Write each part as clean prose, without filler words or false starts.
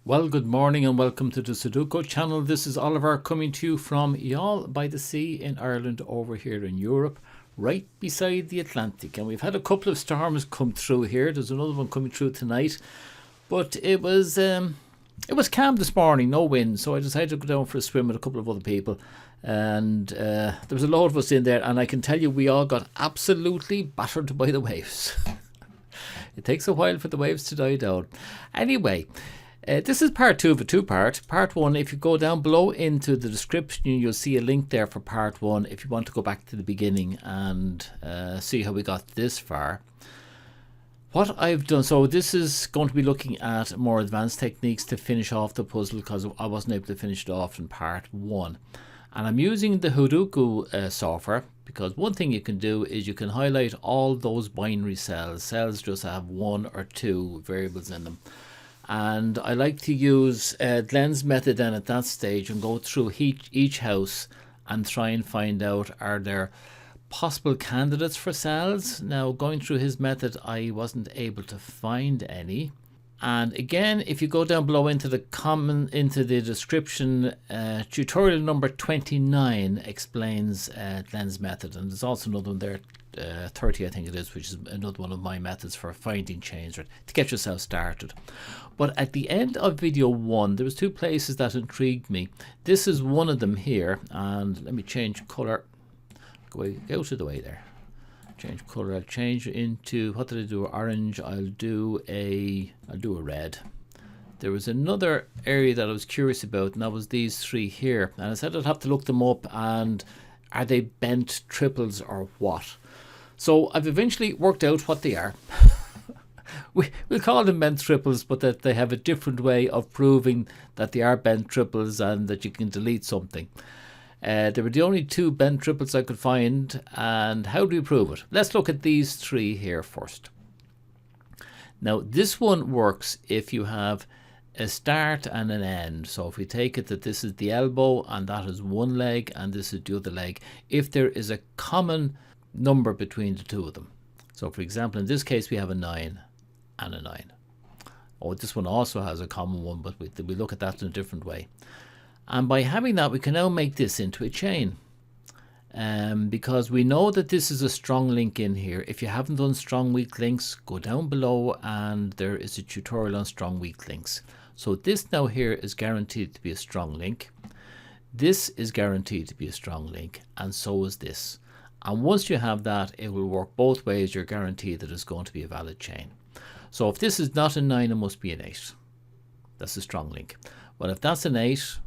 Well, good morning and welcome to the Sudoku channel. This is Oliver coming to you from Youghal by the Sea in Ireland over here in Europe, right beside the Atlantic. And we've had a couple of storms come through here. There's another one coming through tonight. But it was calm this morning, no wind. So I decided to go down for a swim with a couple of other people. And there was a load of us in there. And I can tell you we all got absolutely battered by the waves. It takes a while for the waves to die down. Anyway. This is part 2 of a two-part. Part 1, if you go down below into the description, you'll see a link there for part 1 if you want to go back to the beginning and see how we got this far. What I've done, so this is going to be looking at more advanced techniques to finish off the puzzle because I wasn't able to finish it off in part 1. And I'm using the Sudoku software because one thing you can do is you can highlight all those binary cells. Cells just have 1 or 2 variables in them. And I like to use lens method then at that stage and go through each house and try and find out are there possible candidates for cells. Now going through his method I wasn't able to find any. And again, if you go down below into the description, tutorial number 29 explains lens method, and there's also another one there, 30 I think it is, which is another one of my methods for finding chains or to get yourself started. But at the end of video 1 there was 2 places that intrigued me. This is one of them here, and let me change color. Go out of the way there. Change color. I'll change it into, what did I do? Orange. I'll do a red. There was another area that I was curious about, and that was these 3 here. And I said I'd have to look them up, and are they bent triples or what? So I've eventually worked out what they are. We'll call them bent triples, but that they have a different way of proving that they are bent triples and that you can delete something. They were the only 2 bent triples I could find, and how do you prove it? Let's look at these 3 here first. Now this one works if you have a start and an end. So if we take it that this is the elbow and that is one leg and this is the other leg, if there is a common number between the 2 of them. So for example in this case we have a 9 and a 9. Oh, this one also has a common one, but we look at that in a different way. And by having that we can now make this into a chain, because we know that this is a strong link in here. If you haven't done strong weak links, go down below and there is a tutorial on strong weak links. So this now here is guaranteed to be a strong link. This is guaranteed to be a strong link, and so is this. And once you have that, it will work both ways. You're guaranteed that it's going to be a valid chain. So if this is not a 9, it must be an 8. That's a strong link. Well, if that's an 8,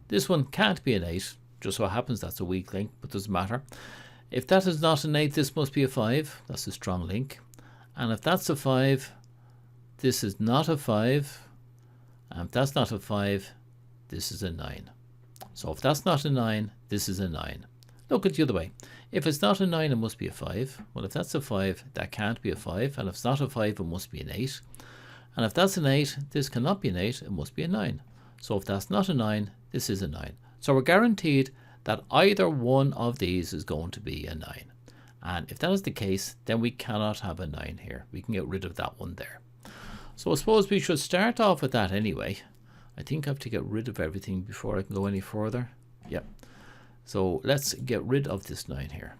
this one can't be an 8. Just so happens that's a weak link, but doesn't matter. If that is not an 8, this must be a 5. That's a strong link. And if that's a 5, this is not a 5. And if that's not a 5, this is a 9. So if that's not a 9, this is a 9. Look at the other way. If it's not a 9, it must be a 5. Well, if that's a 5, that can't be a 5. And if it's not a 5, it must be an 8. And if that's an 8, this cannot be an 8. It must be a 9. So if that's not a 9, this is a 9. So we're guaranteed that either one of these is going to be a 9. And if that is the case, then we cannot have a 9 here. We can get rid of that one there. So I suppose we should start off with that anyway. I think I have to get rid of everything before I can go any further. Yep. So let's get rid of this 9 here.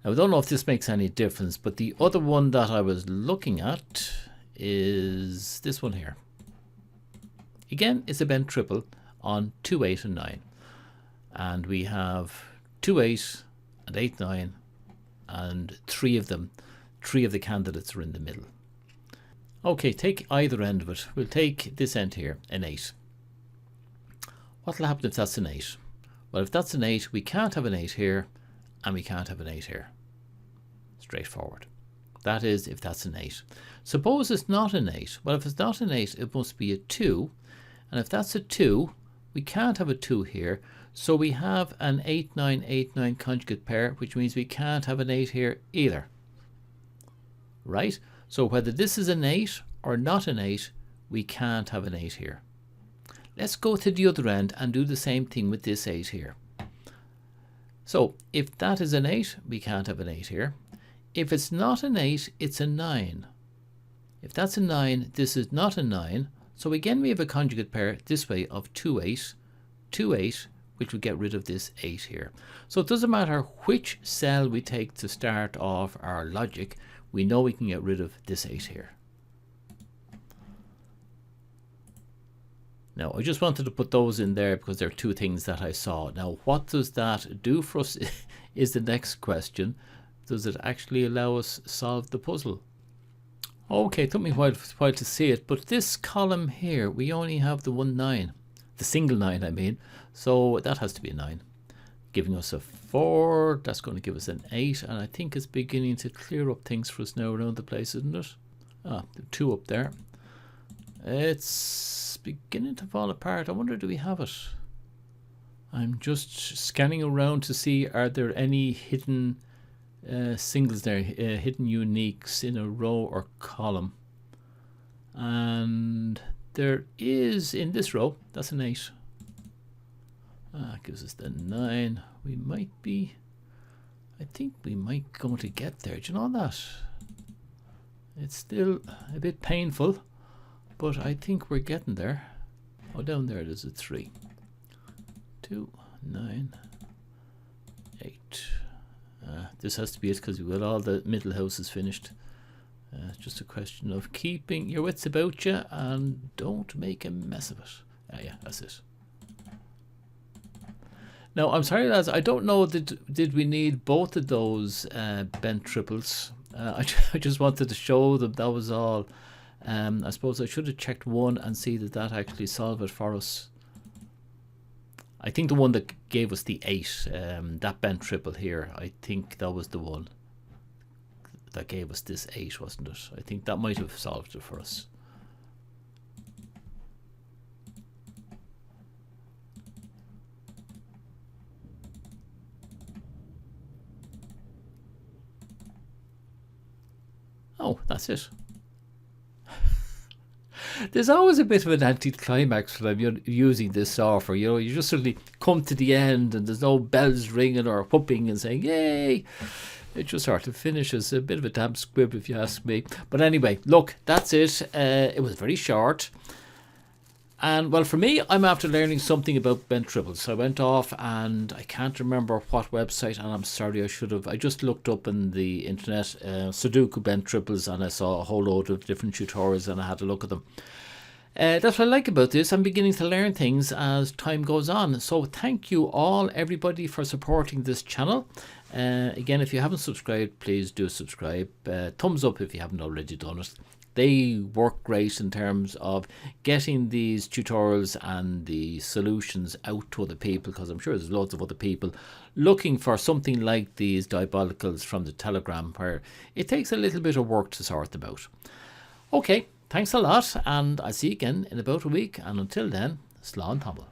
Now I don't know if this makes any difference, but the other one that I was looking at is this one here. Again, it's a bent triple on 2, 8 and 9. And we have 2, 8 and 8, 9, and 3 of them. 3 of the candidates are in the middle. Okay, take either end of it. We'll take this end here, an 8. What will happen if that's an 8? Well, if that's an 8, we can't have an 8 here, and we can't have an 8 here. Straightforward. That is if that's an 8. Suppose it's not an 8. Well, if it's not an 8, it must be a 2. And if that's a 2, we can't have a 2 here. So we have an 8, 9, 8, 9 conjugate pair, which means we can't have an 8 here either. Right? So whether this is an 8 or not an 8, we can't have an 8 here. Let's go to the other end and do the same thing with this 8 here. So if that is an 8, we can't have an 8 here. If it's not an 8, it's a 9. If that's a 9, this is not a 9. So again, we have a conjugate pair this way of 2, 8, 2, 8, which would get rid of this 8 here. So it doesn't matter which cell we take to start off our logic, we know we can get rid of this 8 here. Now, I just wanted to put those in there because they're two things that I saw. Now, what does that do for us is the next question. Does it actually allow us to solve the puzzle? Okay, it took me a while to see it, but this column here, we only have the 1 9. The single 9, I mean. So that has to be a 9. Giving us a 4, that's going to give us an 8, and I think it's beginning to clear up things for us now around the place, isn't it? Ah, the 2 up there. It's beginning to fall apart. I wonder, do we have it? I'm just scanning around to see, are there any hidden singles there, hidden uniques in a row or column? And there is in this row. That's an 8. Gives us the 9. We might be, I think we might go to get there. Do you know that? It's still a bit painful, but I think we're getting there. Oh, down there there's a 3. 2, 9, 8. This has to be it because we've got all the middle houses finished. It's just a question of keeping your wits about you and don't make a mess of it. Yeah, that's it. Now, I'm sorry, lads, I don't know, did we need both of those bent triples? I just wanted to show them, that was all. I suppose I should have checked one and see that actually solved it for us. I think the one that gave us the 8, that bent triple here, I think that was the one that gave us this 8, wasn't it? I think that might have solved it for us. Oh, that's it. There's always a bit of an anticlimax when I'm using this software. You know, you just suddenly come to the end and there's no bells ringing or whooping and saying, yay! It just sort of finishes. A bit of a damp squib, if you ask me. But anyway, look, that's it. It was very short. And, well, for me, I'm after learning something about bent triples. So I went off and I can't remember what website, and I'm sorry, I should have. I just looked up in the internet, Sudoku Bent triples, and I saw a whole load of different tutorials and I had a look at them. That's what I like about this. I'm beginning to learn things as time goes on. So thank you all, everybody, for supporting this channel. Again, if you haven't subscribed, please do subscribe. Thumbs up if you haven't already done it. They work great in terms of getting these tutorials and the solutions out to other people, because I'm sure there's loads of other people looking for something like these diabolicals from the Telegram, where it takes a little bit of work to sort them out. Okay, thanks a lot, and I'll see you again in about a week, and until then, slán tamil.